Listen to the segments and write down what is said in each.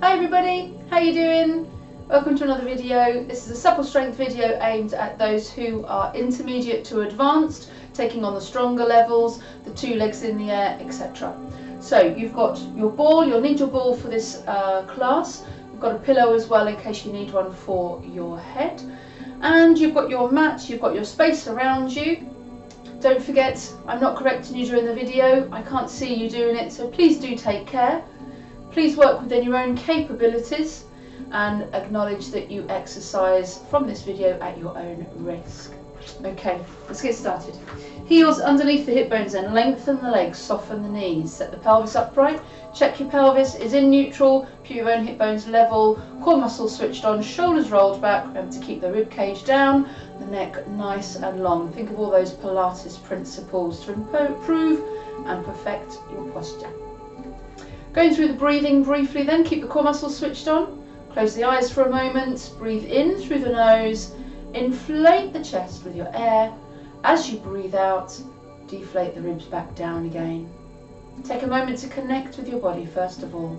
Hi everybody, how you doing? Welcome to another video. This is a Supple Strength video aimed at those who are intermediate to advanced, taking on the stronger levels, the 2 legs in the air, etc. So you've got your ball, you'll need your ball for this class. You've got a pillow as well in case you need one for your head. And you've got your mat, you've got your space around you. Don't forget, I'm not correcting you during the video. I can't see you doing it, so please do take care. Please work within your own capabilities and acknowledge that you exercise from this video at your own risk. Okay, let's get started. Heels underneath the hip bones and lengthen the legs, soften the knees. Set the pelvis upright, check your pelvis is in neutral, keep your own hip bones level, core muscles switched on, shoulders rolled back. Remember to keep the rib cage down, the neck nice and long. Think of all those Pilates principles to improve and perfect your posture. Going through the breathing briefly then, keep the core muscles switched on. Close the eyes for a moment, breathe in through the nose, inflate the chest with your air. As you breathe out, deflate the ribs back down again. Take a moment to connect with your body first of all.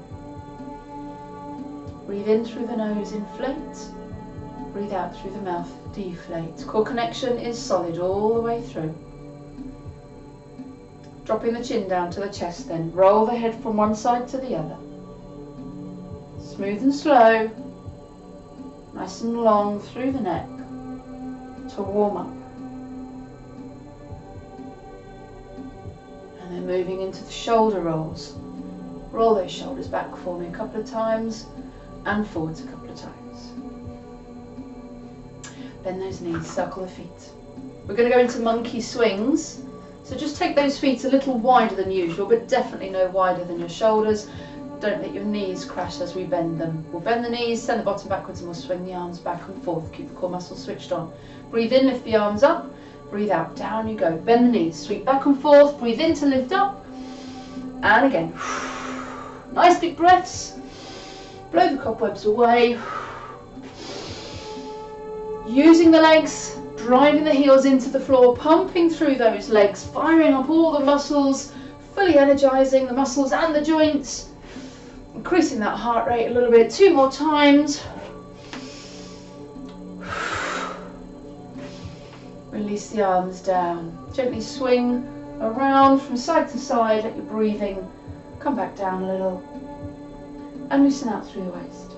Breathe in through the nose, inflate. Breathe out through the mouth, deflate. Core connection is solid all the way through. Dropping the chin down to the chest then. Roll the head from one side to the other. Smooth and slow. Nice and long through the neck to warm up. And then moving into the shoulder rolls. Roll those shoulders back for me a couple of times and forwards a couple of times. Bend those knees, circle the feet. We're going to go into monkey swings. So just take those feet a little wider than usual, but definitely no wider than your shoulders. Don't let your knees crash as we bend them. We'll bend the knees, send the bottom backwards, and we'll swing the arms back and forth. Keep the core muscles switched on. Breathe in, lift the arms up. Breathe out, down you go. Bend the knees, sweep back and forth. Breathe in to lift up. And again. Nice big breaths. Blow the cobwebs away. Using the legs, driving the heels into the floor, pumping through those legs, firing up all the muscles, fully energizing the muscles and the joints, increasing that heart rate a little bit. 2 more times. Release the arms down. Gently swing around from side to side. Let your breathing come back down a little. And loosen out through the waist.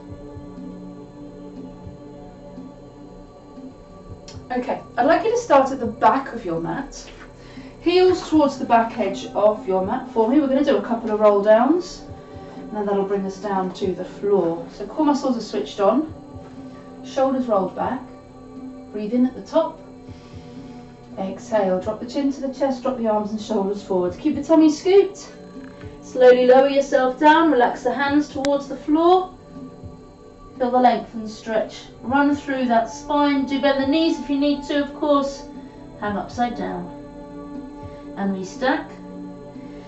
Okay, I'd like you to start at the back of your mat. Heels towards the back edge of your mat for me. We're going to do a couple of roll downs. And then that'll bring us down to the floor. So core muscles are switched on. Shoulders rolled back. Breathe in at the top. Exhale, drop the chin to the chest, drop the arms and shoulders forward. Keep the tummy scooped. Slowly lower yourself down, relax the hands towards the floor. Feel the length and stretch. Run through that spine. Do bend the knees if you need to, of course. Hang upside down. And restack.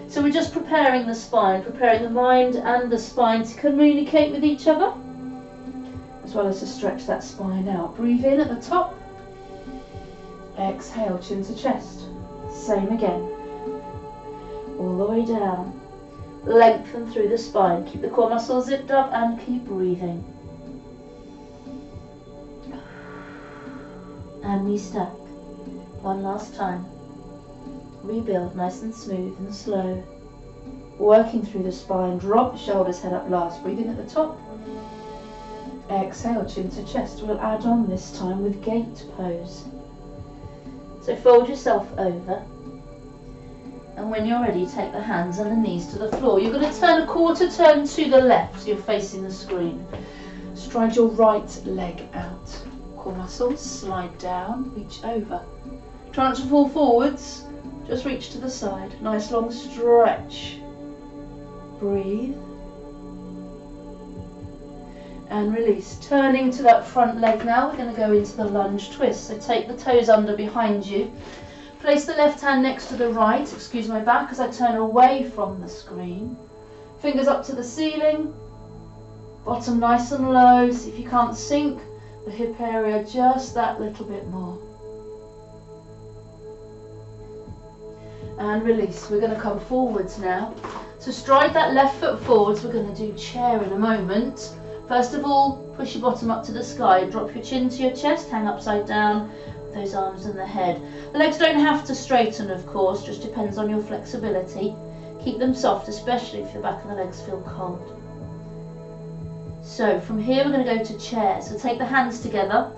So we're just preparing the spine, preparing the mind and the spine to communicate with each other, as well as to stretch that spine out. Breathe in at the top. Exhale, chin to chest. Same again. All the way down. Lengthen through the spine. Keep the core muscles zipped up and keep breathing. And restack. One last time. Rebuild nice and smooth and slow. Working through the spine. Drop the shoulders, head up last. Breathe in at the top. Exhale, chin to chest. We'll add on this time with gate pose. So fold yourself over. And when you're ready, take the hands and the knees to the floor. You're going to turn a quarter turn to the left so you're facing the screen. Stride your right leg out. Core muscles, slide down, reach over. Try not to fall forwards, just reach to the side. Nice long stretch. Breathe. And release. Turning to that front leg now, we're going to go into the lunge twist. So take the toes under behind you. Place the left hand next to the right, excuse my back as I turn away from the screen. Fingers up to the ceiling. Bottom nice and low, see if you can't sink the hip area just that little bit more. And release. We're going to come forwards now. To stride that left foot forwards, we're going to do chair in a moment. First of all, push your bottom up to the sky, drop your chin to your chest, hang upside down, with those arms and the head. The legs don't have to straighten, of course, just depends on your flexibility. Keep them soft, especially if the back of the legs feel cold. So from here we're going to go to chair. So take the hands together,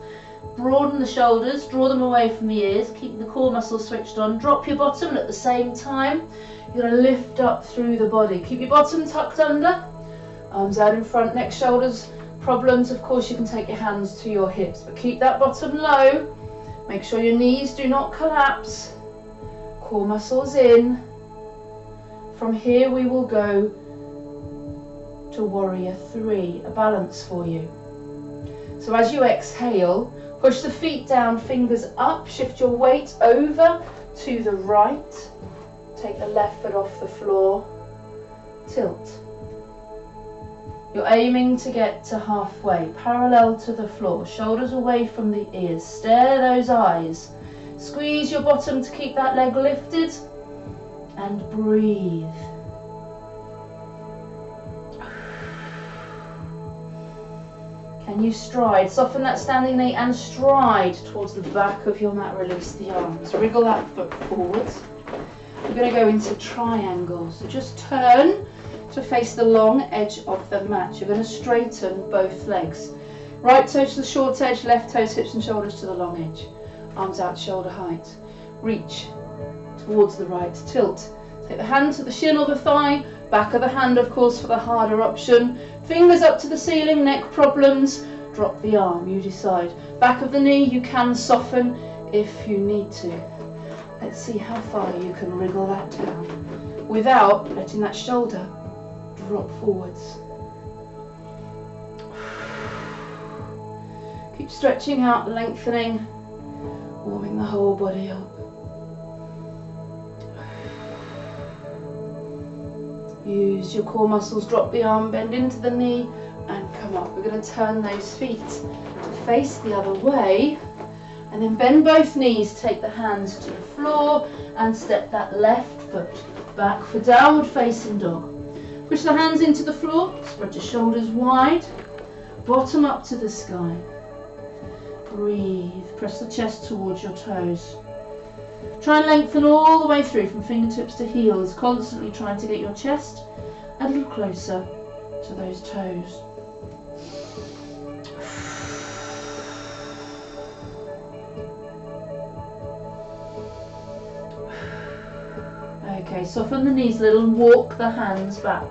broaden the shoulders, draw them away from the ears, keep the core muscles switched on, drop your bottom, and at the same time you're going to lift up through the body. Keep your bottom tucked under, arms out in front, neck, shoulders, problems, of course you can take your hands to your hips, but keep that bottom low, make sure your knees do not collapse, core muscles in. From here we will go to warrior 3, a balance for you. So as you exhale, push the feet down, fingers up, shift your weight over to the right, take the left foot off the floor, tilt. You're aiming to get to halfway, parallel to the floor, shoulders away from the ears, stare those eyes, squeeze your bottom to keep that leg lifted, and breathe. Can you stride? Soften that standing knee and stride towards the back of your mat. Release the arms. Wriggle that foot forwards. We're going to go into triangles. So just turn to face the long edge of the mat. You're going to straighten both legs. Right toe to the short edge, left toes, hips and shoulders to the long edge. Arms out shoulder height. Reach towards the right, tilt. Take the hand to the shin or the thigh, back of the hand of course for the harder option. Fingers up to the ceiling, neck problems, drop the arm, you decide. Back of the knee you can soften if you need to. Let's see how far you can wriggle that down without letting that shoulder drop forwards. Keep stretching out, lengthening, warming the whole body up. Use your core muscles, drop the arm, bend into the knee and come up. We're going to turn those feet to face the other way and then bend both knees, take the hands to the floor and step that left foot back for downward facing dog. Push the hands into the floor, spread your shoulders wide, bottom up to the sky. Breathe, press the chest towards your toes. Try and lengthen all the way through from fingertips to heels, constantly trying to get your chest a little closer to those toes. Okay, soften the knees a little and walk the hands back.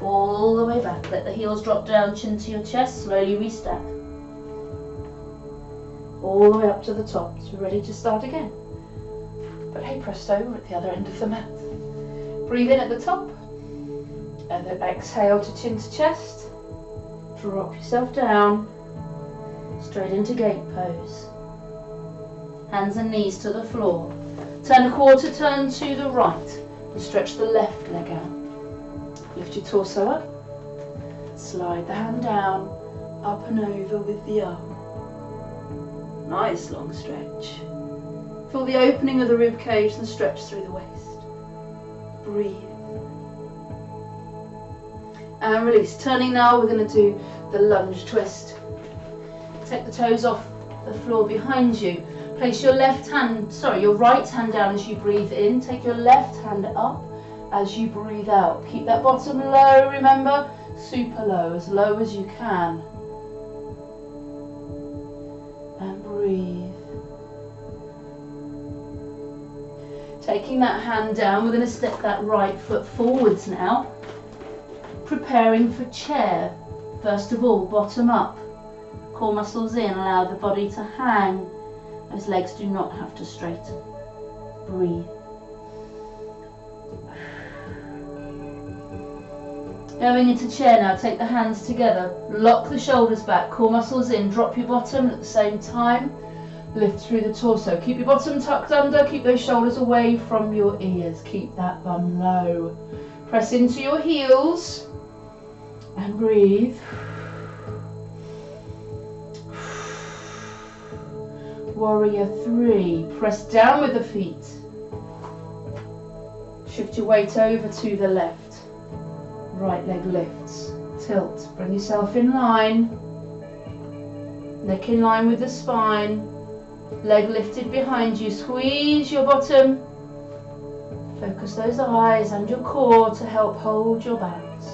All the way back. Let the heels drop down, chin to your chest, slowly restack. All the way up to the top. So we're ready to start again. But hey presto, we're at the other end of the mat. Breathe in at the top and then exhale to chin to chest. Drop yourself down, straight into gate pose. Hands and knees to the floor. Turn a quarter turn to the right and stretch the left leg out. Lift your torso up, slide the hand down, up and over with the arm. Nice long stretch. Feel the opening of the rib cage and stretch through the waist. Breathe. And release. Turning now, we're going to do the lunge twist. Take the toes off the floor behind you. Place your your right hand down as you breathe in. Take your left hand up as you breathe out. Keep that bottom low, remember, super low as you can. And breathe. Taking that hand down, we're going to step that right foot forwards now. Preparing for chair. First of all, bottom up. Core muscles in, allow the body to hang. Those legs do not have to straighten. Breathe. Going into chair now, take the hands together. Lock the shoulders back, core muscles in. Drop your bottom at the same time. Lift through the torso. Keep your bottom tucked under. Keep those shoulders away from your ears. Keep that bum low. Press into your heels and breathe. Warrior 3. Press down with the feet. Shift your weight over to the left. right leg lifts. Tilt, bring yourself in line. Neck in line with the spine. Leg lifted behind you. Squeeze your bottom. Focus those eyes and your core to help hold your balance.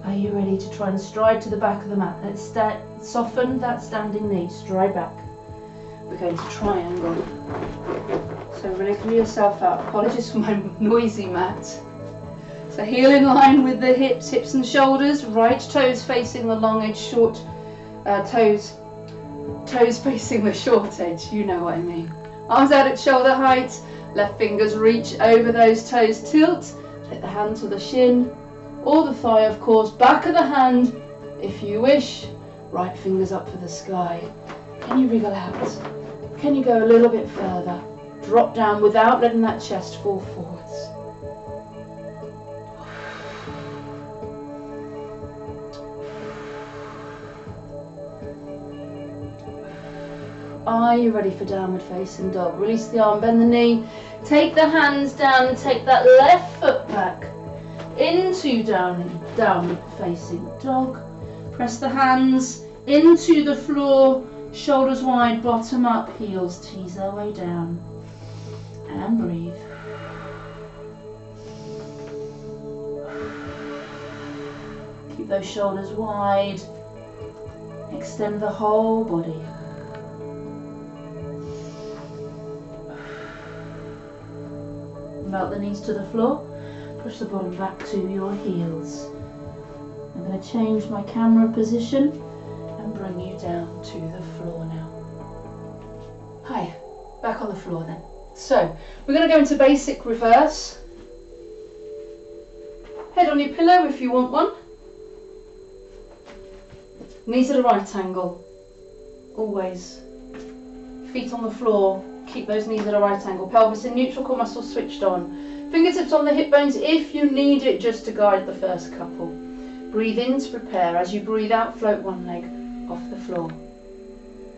Are you ready to try and stride to the back of the mat? Let's soften that standing knee. Stride back. We're going to triangle. So wriggle yourself out. Apologies for my noisy mat. So heel in line with the hips and shoulders. Right toes facing the long edge, short toes facing the short edge. You know what I mean. Arms out at shoulder height. Left fingers reach over those toes. Tilt. Take the hand to the shin or the thigh, of course. Back of the hand if you wish. Right fingers up for the sky. Can you wriggle out? Can you go a little bit further? Drop down without letting that chest fall forwards. Are you ready for downward facing dog? Release the arm, bend the knee. Take the hands down and take that left foot back into downward facing dog. Press the hands into the floor, shoulders wide, bottom up, heels tease their way down. And breathe. Keep those shoulders wide. Extend the whole body. Melt the knees to the floor. Push the bottom back to your heels. I'm going to change my camera position and bring you down to the floor now. Hi, back on the floor then. So, we're going to go into basic reverse. Head on your pillow if you want one. Knees at a right angle. Always. Feet on the floor. Keep those knees at a right angle. Pelvis in neutral, core muscles switched on. Fingertips on the hip bones if you need it, just to guide the first couple. Breathe in to prepare. As you breathe out, float one leg off the floor.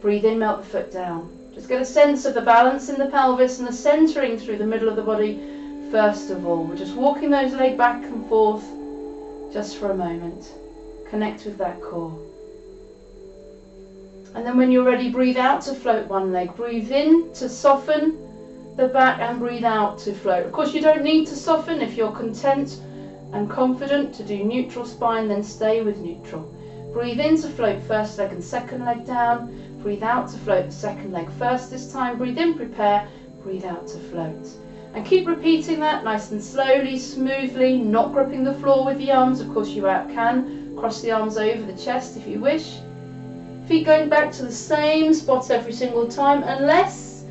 Breathe in, melt the foot down. Just get a sense of the balance in the pelvis and the centering through the middle of the body first of all. We're just walking those legs back and forth just for a moment. Connect with that core. And then when you're ready, breathe out to float one leg. Breathe in to soften the back and breathe out to float. Of course, you don't need to soften. If you're content and confident to do neutral spine, then stay with neutral. Breathe in to float first leg and second leg down. Breathe out to float the second leg first this time. Breathe in, prepare. Breathe out to float. And keep repeating that nice and slowly, smoothly, not gripping the floor with the arms. Of course, you can cross the arms over the chest if you wish. Feet going back to the same spot every single time, unless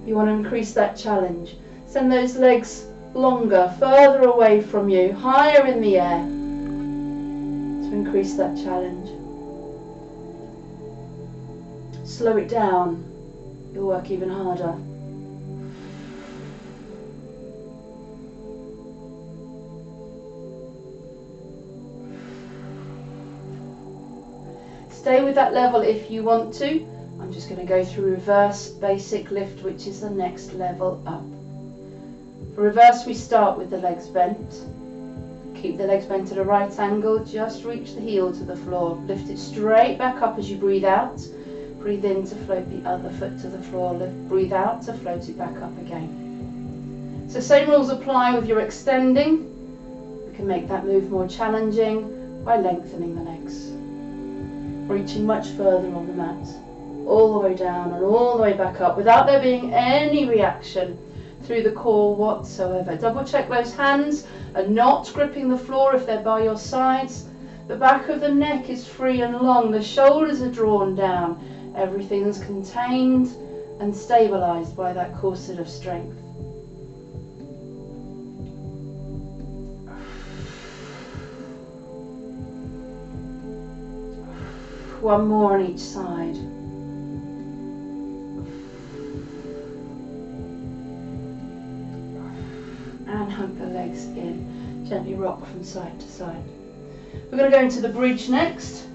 you want to increase that challenge. Send those legs longer, further away from you, higher in the air to increase that challenge. Slow it down, you'll work even harder. Stay with that level if you want to. I'm just going to go through reverse basic lift, which is the next level up. For reverse, we start with the legs bent. Keep the legs bent at a right angle. Just reach the heel to the floor. Lift it straight back up as you breathe out. Breathe in to float the other foot to the floor. Breathe out to float it back up again. So same rules apply with your extending. We can make that move more challenging by lengthening the legs. Reaching much further on the mat, all the way down and all the way back up without there being any reaction through the core whatsoever. Double check those hands are not gripping the floor if they're by your sides. The back of the neck is free and long, the shoulders are drawn down, everything's contained and stabilized by that corset of strength. One more on each side. And hug the legs in. Gently rock from side to side. We're going to go into the bridge next.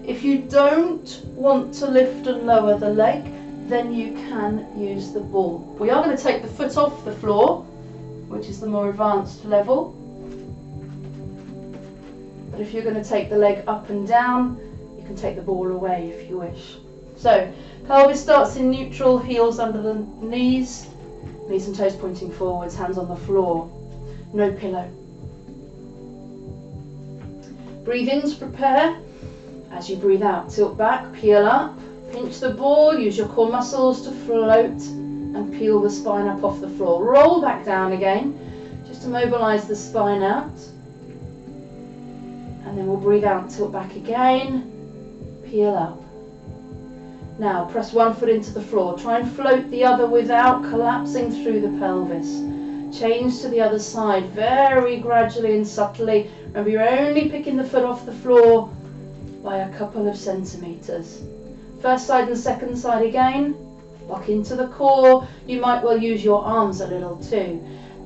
If you don't want to lift and lower the leg, then you can use the ball. We are going to take the foot off the floor which is the more advanced level. But if you're going to take the leg up and down, you can take the ball away if you wish. So pelvis starts in neutral, heels under the knees, knees and toes pointing forwards, hands on the floor, no pillow. Breathe in to prepare. As you breathe out, tilt back, peel up, pinch the ball, use your core muscles to float and peel the spine up off the floor. Roll back down again, just to mobilise the spine out. And then we'll breathe out, tilt back again, peel up. Now press one foot into the floor. Try and float the other without collapsing through the pelvis. Change to the other side very gradually and subtly. Remember, you're only picking the foot off the floor by a couple of centimetres. First side and second side again. Lock into the core. You might well use your arms a little too.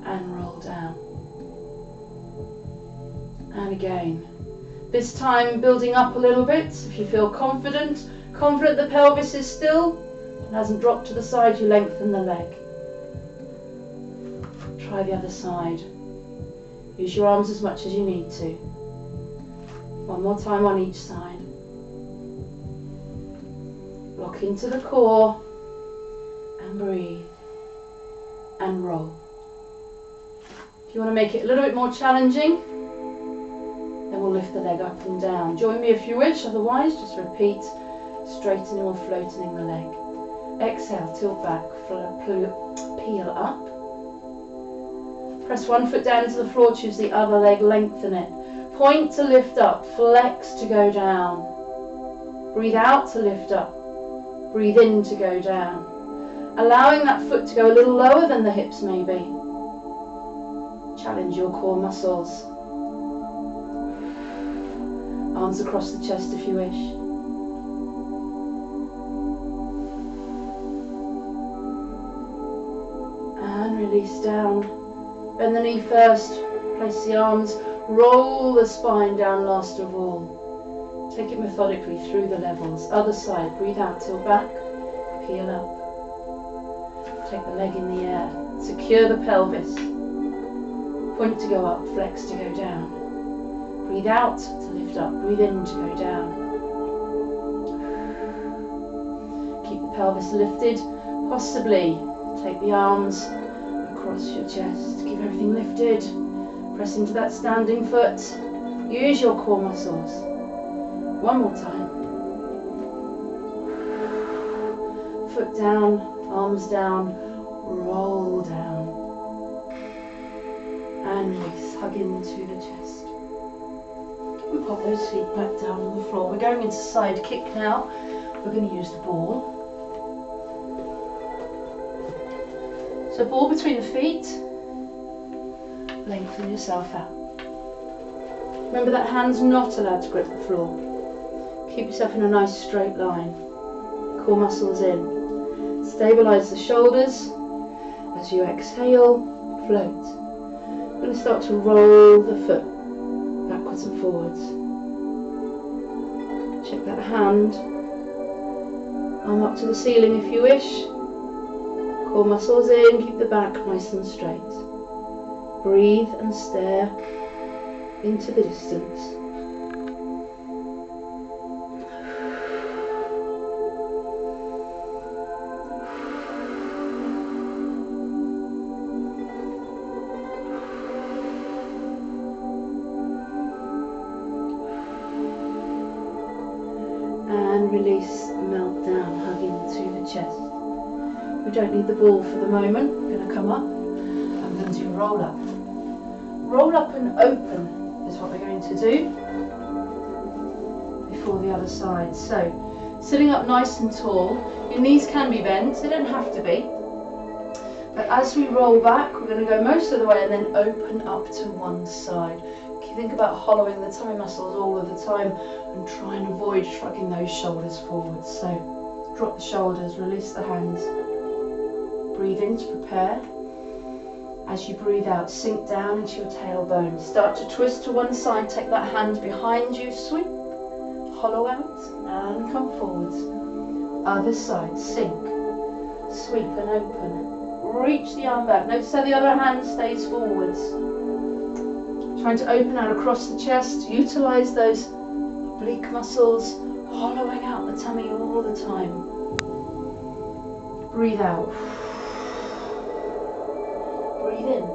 And roll down. And again. This time building up a little bit. If you feel confident the pelvis is still and hasn't dropped to the side, you lengthen the leg. Try the other side. Use your arms as much as you need to. One more time on each side. Lock into the core and breathe and roll. If you want to make it a little bit more challenging, then we'll lift the leg up and down. Join me if you wish, otherwise just repeat, straightening or floating the leg. Exhale, tilt back, peel up. Press one foot down into the floor, choose the other leg, lengthen it. Point to lift up, flex to go down. Breathe out to lift up, breathe in to go down. Allowing that foot to go a little lower than the hips maybe. Challenge your core muscles. Arms across the chest if you wish. And release down. Bend the knee first, place the arms, roll the spine down last of all. Take it methodically through the levels. Other side, breathe out, tilt back, peel up. Take the leg in the air, secure the pelvis. Point to go up, flex to go down. Breathe out to lift up, breathe in to go down. Keep the pelvis lifted, possibly take the arms across your chest, keep everything lifted. Press into that standing foot. Use your core muscles. One more time. Foot down, arms down, roll down. And release, hug into the chest. And pop those feet back down on the floor. We're going into side kick now. We're going to use the ball. So ball between the feet. Lengthen yourself out. Remember that hand's not allowed to grip the floor. Keep yourself in a nice straight line. Core muscles in. Stabilise the shoulders. As you exhale, float. We're going to start to roll the foot backwards and forwards. Check that hand. Arm up to the ceiling if you wish. Core muscles in, keep the back nice and straight. Breathe and stare into the distance. And release, melt down, hug into the chest. We don't need the ball for the moment. I'm going to come up. I'm going to do roll up. Roll up and open is what we're going to do before the other side. So, sitting up nice and tall. Your knees can be bent, they don't have to be. But as we roll back, we're going to go most of the way and then open up to one side. Think about hollowing the tummy muscles all of the time and try and avoid shrugging those shoulders forward. So, drop the shoulders, release the hands. Breathe in to prepare. As you breathe out, sink down into your tailbone. Start to twist to one side, take that hand behind you, sweep, hollow out, and come forwards. Other side, sink, sweep and open, reach the arm back. Notice how the other hand stays forwards. Trying to open out across the chest. Utilise those oblique muscles, hollowing out the tummy all the time. Breathe out. Breathe in.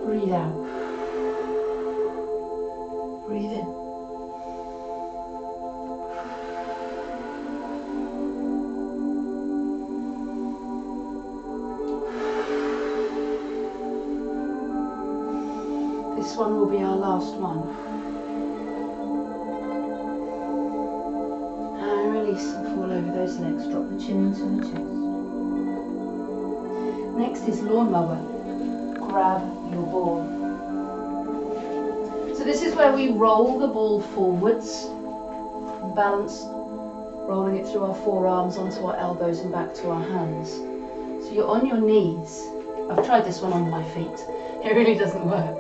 Breathe out. Breathe in. This one will be our last one. And release and fall over those legs. Drop the chin into the chest. Next is lawnmower. Grab your ball. So this is where we roll the ball forwards and balance, rolling it through our forearms onto our elbows and back to our hands. So you're on your knees. I've tried this one on my feet. It really doesn't work.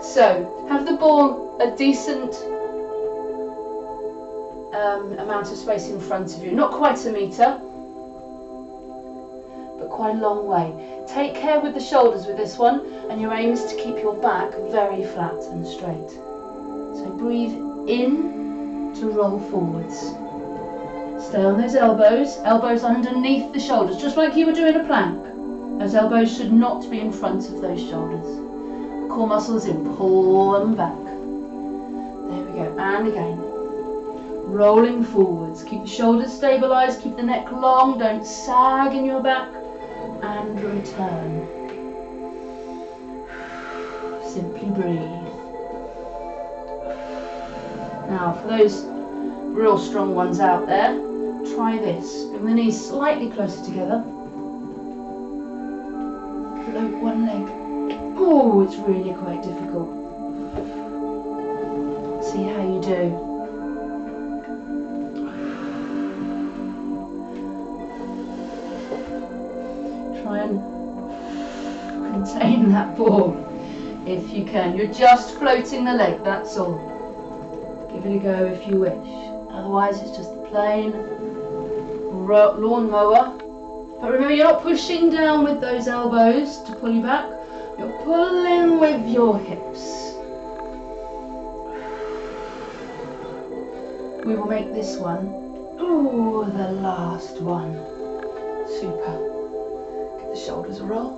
So have the ball a decent amount of space in front of you. Not quite a metre, but quite a long way. Take care with the shoulders with this one, and your aim is to keep your back very flat and straight. So breathe in to roll forwards. Stay on those elbows, elbows underneath the shoulders, just like you were doing a plank. Those elbows should not be in front of those shoulders. Core muscles in, pull them back. There we go, and again. Rolling forwards. Keep the shoulders stabilised, keep the neck long, don't sag in your back. And return. Simply breathe. Now for those real strong ones out there, try this. Bring the knees slightly closer together. Float one leg. Oh, it's really quite difficult. See how you do. Try and contain that ball if you can. You're just floating the leg, that's all. Give it a go if you wish. Otherwise it's just a plain lawnmower. But remember, you're not pushing down with those elbows to pull you back. You're pulling with your hips. We will make this one, ooh, the last one. Super. Get the shoulders a roll.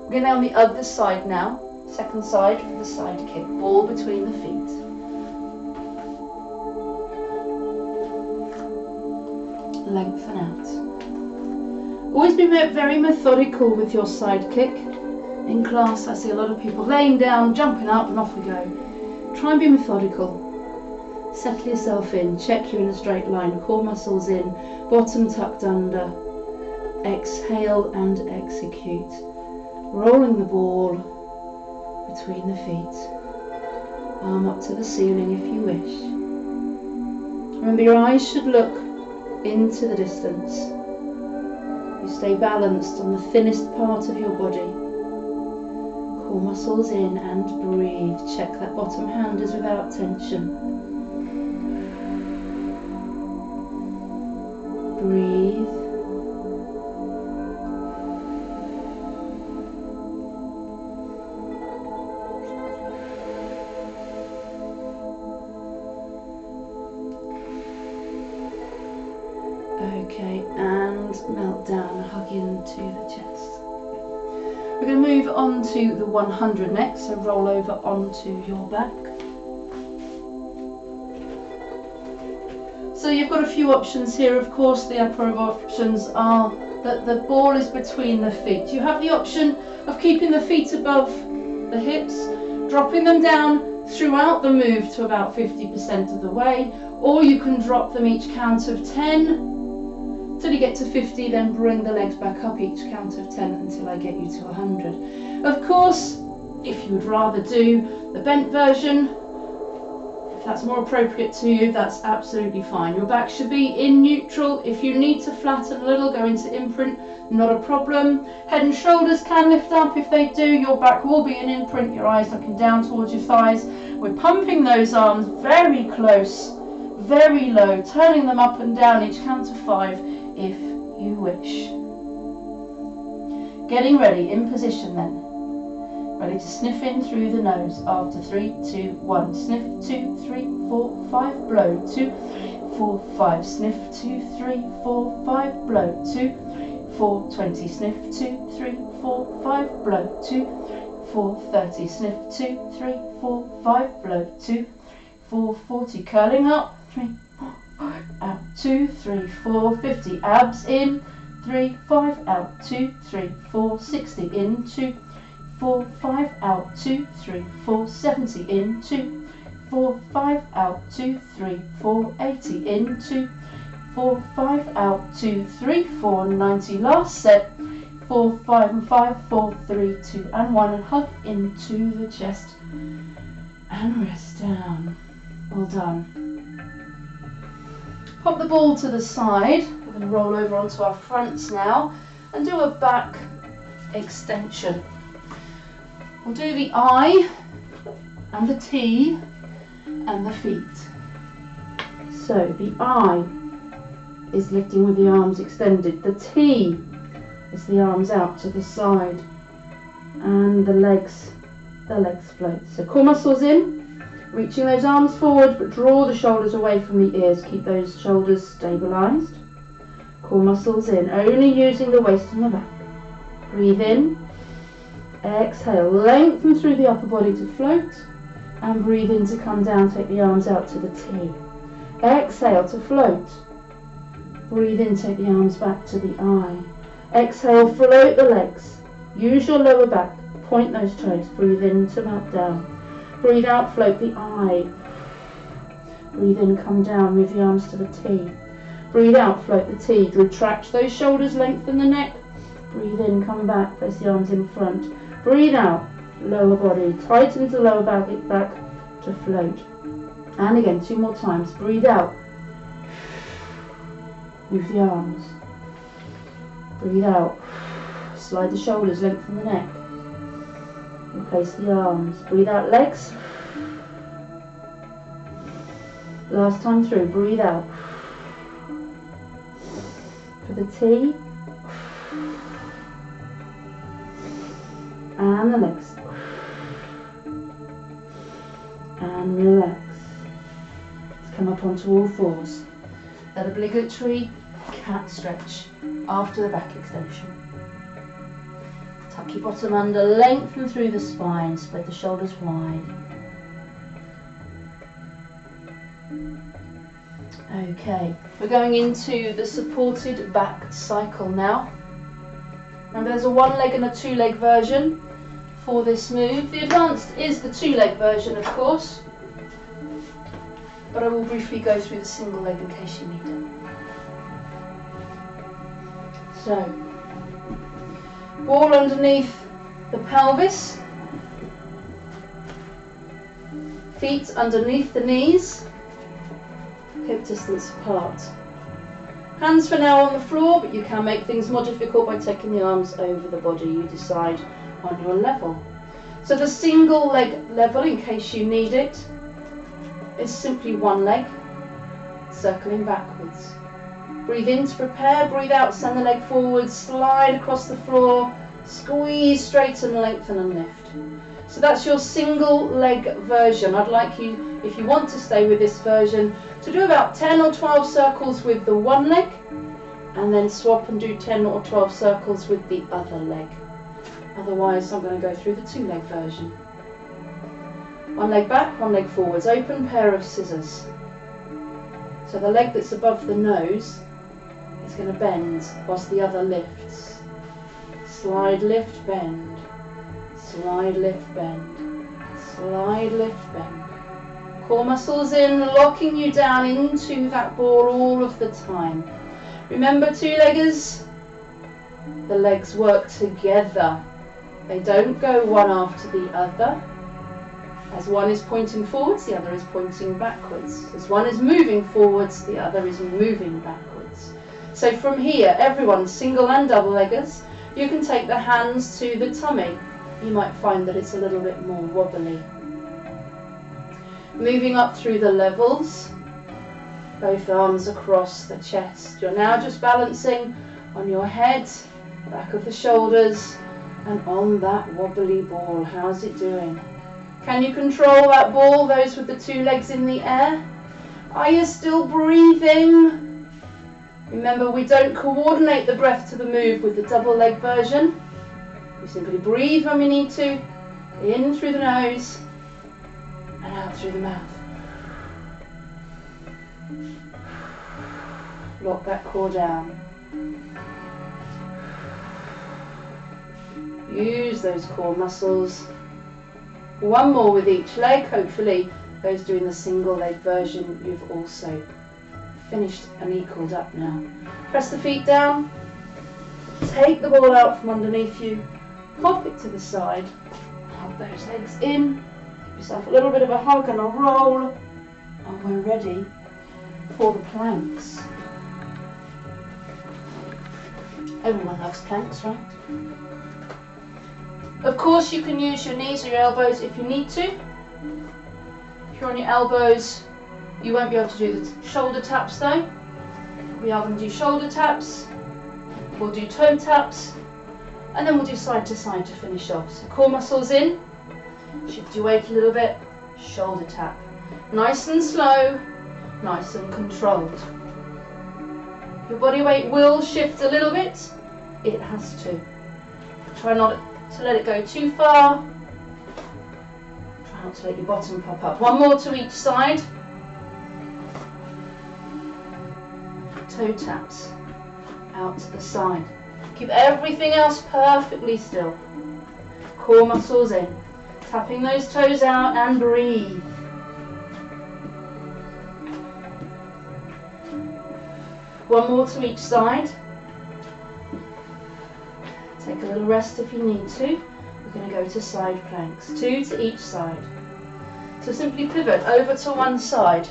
We're going on the other side now. Second side for the side kick. Ball between the feet. Lengthen out. Always be very methodical with your side kick. In class, I see a lot of people laying down, jumping up, and off we go. Try and be methodical. Settle yourself in. Check you're in a straight line. Core muscles in. Bottom tucked under. Exhale and execute. Rolling the ball between the feet. Arm up to the ceiling if you wish. Remember, your eyes should look into the distance. You stay balanced on the thinnest part of your body. Core muscles in and breathe. Check that bottom hand is without tension. Breathe. Okay, and melt down, hug into the chest. We're going to move on to the 100 next, so roll over onto your back. So you've got a few options here. Of course, the upper options are that the ball is between the feet. You have the option of keeping the feet above the hips, dropping them down throughout the move to about 50% of the way, or you can drop them each count of 10 till you get to 50, then bring the legs back up each count of 10 until I get you to 100. Of course, if you would rather do the bent version, if that's more appropriate to you, that's absolutely fine. Your back should be in neutral. If you need to flatten a little, go into imprint, not a problem. Head and shoulders can lift up. If they do, your back will be in imprint, your eyes looking down towards your thighs. We're pumping those arms very close, very low, turning them up and down each count of 5 if you wish. Getting ready, in position then. Ready to sniff in through the nose. After 3, 2, 1. Sniff, 2, 3, 4, 5. Blow, 2, 4, 5. Sniff, 2, 3, 4, 5. Blow, 2, 4, 20. Sniff, 2, 3, 4, 5. Blow, 2, 4, 30. Sniff, 2, 3, 4, 5. Blow, 2, 4, 40. Curling up. 3, 4, 5. Out. 2, 3, 4, 50. Abs in. 3, 5. Out. 2, 3, 4, 60. In. 2, 4, 5. Out. 2, 3, 4, 70. In. 2, 4, 5. Out. 2, 3, 4, 80. In. 2, 4, 5. Out. 2, 3, 4, 90. Last set. 4, 5 and 5. 4, 3, 2 and 1. And hug into the chest. And rest down. Well done. Pop the ball to the side. We're going to roll over onto our fronts now and do a back extension. We'll do the I and the T and the feet. So the I is lifting with the arms extended. The T is the arms out to the side. And the legs float. So core muscles in. Reaching those arms forward, but draw the shoulders away from the ears. Keep those shoulders stabilised. Core muscles in, only using the waist and the back. Breathe in. Exhale, lengthen through the upper body to float. And breathe in to come down, take the arms out to the T. Exhale to float. Breathe in, take the arms back to the I. Exhale, float the legs. Use your lower back, point those toes. Breathe in to melt down. Breathe out, float the I. Breathe in, come down, move the arms to the T. Breathe out, float the T. Retract those shoulders, lengthen the neck. Breathe in, come back, place the arms in front. Breathe out, lower body. Tighten the lower back to float. And again, 2 more times. Breathe out. Move the arms. Breathe out. Slide the shoulders, lengthen the neck. Replace the arms. Breathe out, legs. Last time through, breathe out. For the T. And the legs. And relax. Let's come up onto all fours. That obligatory cat stretch after the back extension. Tuck your bottom under, lengthen through the spine, spread the shoulders wide. Okay, we're going into the supported back cycle now. Remember, there's a 1-leg and a 2-leg version for this move. The advanced is the 2-leg version, of course, but I will briefly go through the single leg in case you need it. So, ball underneath the pelvis, feet underneath the knees, hip distance apart. Hands for now on the floor, but you can make things more difficult by taking the arms over the body. You decide on your level. So the single leg level, in case you need it, is simply 1 leg, circling backwards. Breathe in to prepare, breathe out, send the leg forward, slide across the floor, squeeze, straighten, lengthen and lift. So that's your single leg version. I'd like you, if you want to stay with this version, to do about 10 or 12 circles with the 1 leg and then swap and do 10 or 12 circles with the other leg. Otherwise I'm going to go through the 2-leg version. 1 leg back, 1 leg forwards, open pair of scissors. So the leg that's above the nose is going to bend whilst the other lifts. Slide, lift, bend. Slide, lift, bend. Slide, lift, bend. Core muscles in, locking you down into that ball all of the time. Remember, 2-leggers, the legs work together. They don't go one after the other. As one is pointing forwards, the other is pointing backwards. As one is moving forwards, the other is moving backwards. So from here, everyone, single and double leggers, you can take the hands to the tummy. You might find that it's a little bit more wobbly. Moving up through the levels, both arms across the chest. You're now just balancing on your head back of the shoulders, and on that wobbly ball. How's it doing? Can you control that ball, those with the two legs in the air? Are you still breathing? Remember, we don't coordinate the breath to the move with the double leg version. We simply breathe when we need to, in through the nose and out through the mouth. Lock that core down. Use those core muscles. One more with each leg. Hopefully those doing the single leg version, you've also finished and equaled up now. Press the feet down. Take the ball out from underneath you. Pop it to the side. Hug those legs in. Give yourself a little bit of a hug and a roll. And we're ready for the planks. Everyone loves planks, right? Of course, you can use your knees or your elbows if you need to. If you're on your elbows, you won't be able to do the shoulder taps though. We are going to do shoulder taps, we'll do toe taps, and then we'll do side to side to finish off. So core muscles in, shift your weight a little bit, shoulder tap. Nice and slow, nice and controlled. Your body weight will shift a little bit, it has to. Try not to let it go too far. Try not to let your bottom pop up. One more to each side. Toe taps out to the side. Keep everything else perfectly still. Core muscles in. Tapping those toes out and breathe. One more to each side. Take a little rest if you need to. We're going to go to side planks, 2 to each side. So simply pivot over to one side.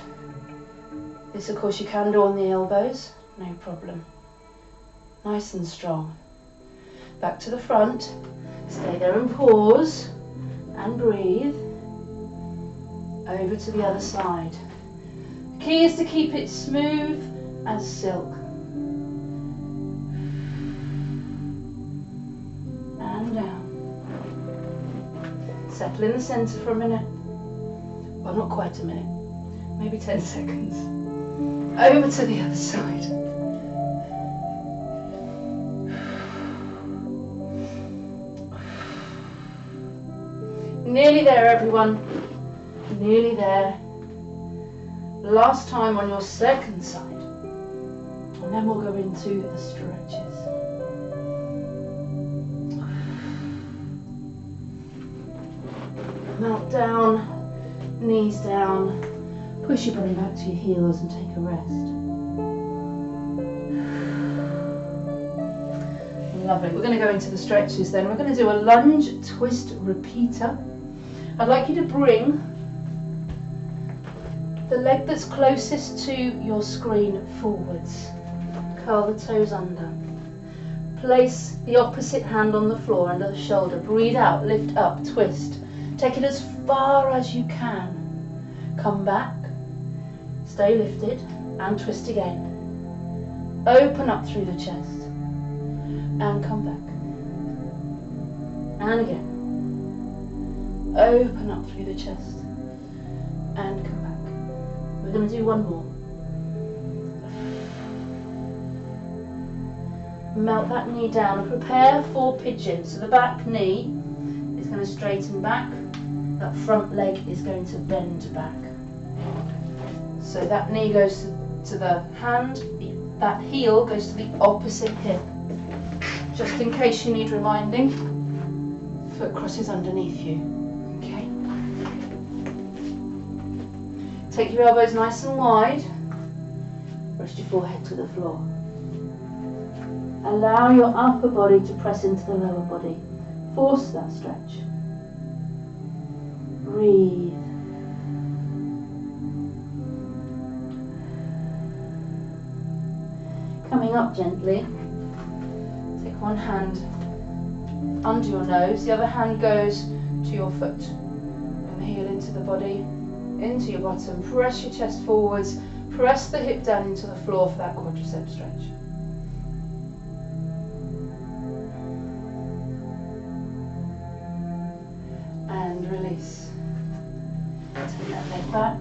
This of course you can do on the elbows, no problem. Nice and strong. Back to the front, stay there and pause and breathe. Over to the other side. The key is to keep it smooth as silk. Settle in the centre for a minute. Well, not quite a minute. Maybe 10 seconds. Over to the other side. Nearly there, everyone. Nearly there. Last time on your second side. And then we'll go into the stretches. Mount down, knees down, push your body back to your heels and take a rest. Lovely. We're going to go into the stretches then. We're going to do a lunge twist repeater. I'd like you to bring the leg that's closest to your screen forwards. Curl the toes under. Place the opposite hand on the floor under the shoulder. Breathe out, lift up, twist. Take it as far as you can. Come back, stay lifted and twist again. Open up through the chest and come back. And again. Open up through the chest and come back. We're going to do one more. Melt that knee down and prepare for pigeon. So the back knee is going to straighten back. That front leg is going to bend back. So that knee goes to the hand, that heel goes to the opposite hip. Just in case you need reminding, foot crosses underneath you. Okay. Take your elbows nice and wide. Rest your forehead to the floor. Allow your upper body to press into the lower body. Force that stretch. Breathe. Coming up gently, take one hand under your nose, the other hand goes to your foot. Bring the heel into the body, into your bottom, press your chest forwards, press the hip down into the floor for that quadricep stretch. and release. Take that leg back.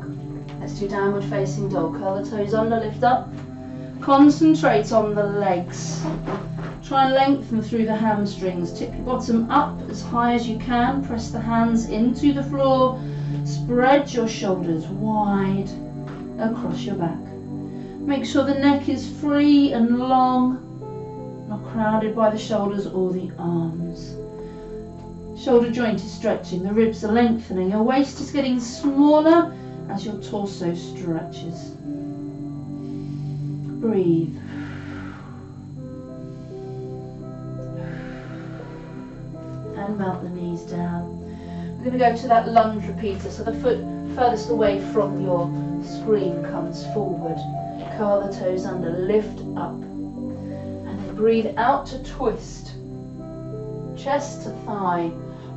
Let's do downward facing dog. Curl the toes under, lift up. Concentrate on the legs. Try and lengthen through the hamstrings. Tip your bottom up as high as you can. Press the hands into the floor. Spread your shoulders wide across your back. Make sure the neck is free and long, not crowded by the shoulders or the arms. Shoulder joint is stretching, the ribs are lengthening, your waist is getting smaller as your torso stretches. Breathe. And melt the knees down. We're going to go to that lunge repeater, so the foot furthest away from your screen comes forward. Curl the toes under, lift up, and then breathe out to twist. Chest to thigh.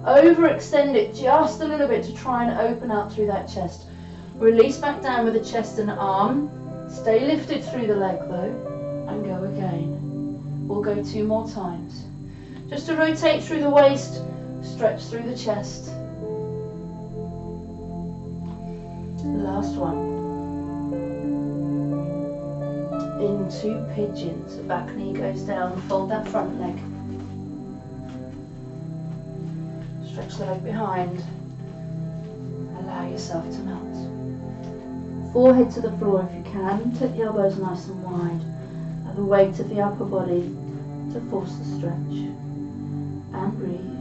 Overextend it just a little bit to try and open out through that chest. Release back down with the chest and arm. Stay lifted through the leg though, and go again. We'll go 2 more times. Just to rotate through the waist, stretch through the chest. Last one. Into pigeons. The back knee goes down, fold that front leg. Stretch the leg behind. Allow yourself to melt. Forehead to the floor if you can. Tip the elbows nice and wide. Allow the weight of the upper body to force the stretch. And breathe.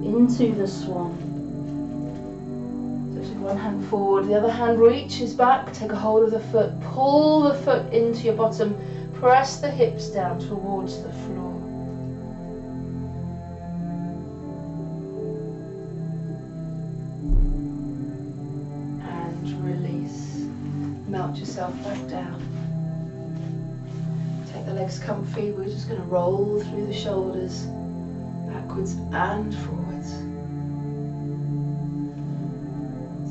Into the swan. So take one hand forward, the other hand reaches back, take a hold of the foot, pull the foot into your bottom, press the hips down towards the floor. And release. Melt yourself back down. Take the legs comfy, we're just going to roll through the shoulders, backwards and forwards.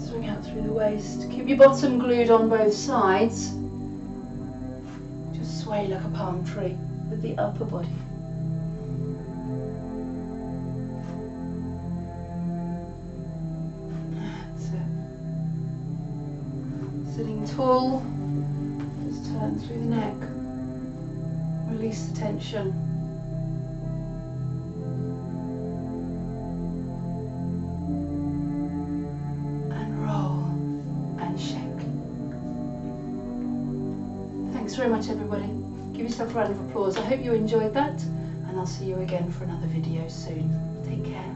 Swing out through the waist. Keep your bottom glued on both sides. Just sway like a palm tree with the upper body. That's it. Sitting tall. Just turn through the neck. Release the tension. Thanks very much everybody. Give yourself a round of applause. I hope you enjoyed that, and I'll see you again for another video soon. Take care.